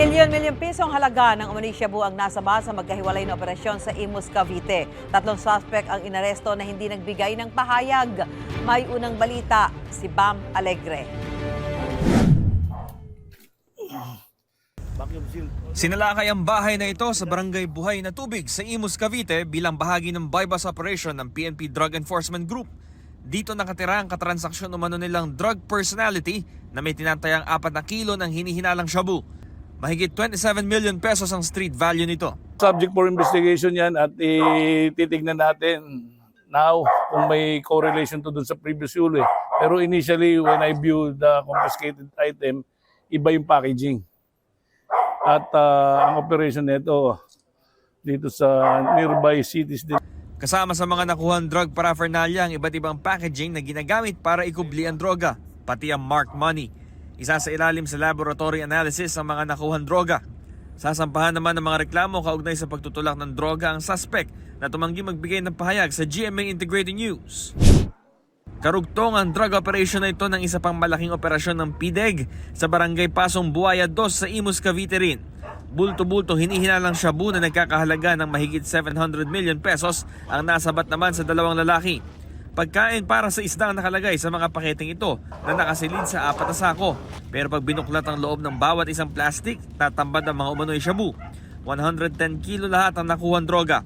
Milyon-milyon pisong halaga ng umano'y shabu ang nasaba sa magkahiwalay na operasyon sa Imus, Cavite. 3 suspect ang inaresto na hindi nagbigay ng pahayag. May unang balita, si Bam Alegre. Sinalakay ang bahay na ito sa Barangay Buhay na Tubig sa Imus, Cavite bilang bahagi ng bypass operation ng PNP Drug Enforcement Group. Dito nakatira ang katransaksyon umano nilang drug personality na may tinatayang 4 na kilo ng hinihinalang shabu. Mahigit 27 million pesos ang street value nito. Subject for investigation yan at titignan natin now kung may correlation to dun sa previous huli. Pero initially, when I view the confiscated item, iba yung packaging. At ang operation nito dito sa nearby cities din. Kasama sa mga nakuhang drug paraphernalia ang iba't ibang packaging na ginagamit para ikubli ang droga, pati ang marked money. Isa sa ilalim sa laboratory analysis ang mga nakuhang droga. Sasampahan naman ng mga reklamo kaugnay sa pagtutulak ng droga ang suspect na tumanggi magbigay ng pahayag sa GMA Integrated News. Karugtong ang drug operation na ito ng isa pang malaking operasyon ng PDEG sa Barangay Pasong Buaya 2 sa Imus, Cavite rin. Bulto-bulto hinihinalang shabu na nagkakahalaga ng mahigit 700 million pesos ang nasabat naman sa 2 lalaki. Pagkain para sa isda ang nakalagay sa mga paketeng ito na nakasilid sa 4 na sako. Pero pag binuklat ang loob ng bawat isang plastic, tatambad ang mga umano'y shabu. 110 kilo lahat ang nakuhang droga.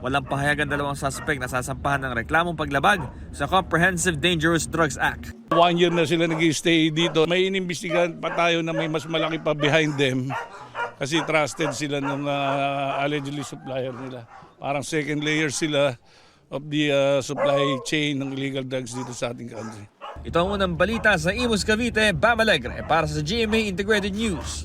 Walang pahayag ang 2 suspect na sasampahan ng reklamong paglabag sa Comprehensive Dangerous Drugs Act. 1 year na sila nag-stay dito. May inimbestigahan pa tayo na may mas malaki pa behind them kasi trusted sila ng allegedly supplier nila. Parang second layer sila of the supply chain ng illegal drugs dito sa ating country. Ito ang unang balita sa Imus, Cavite, Bam Alegre para sa GMA Integrated News.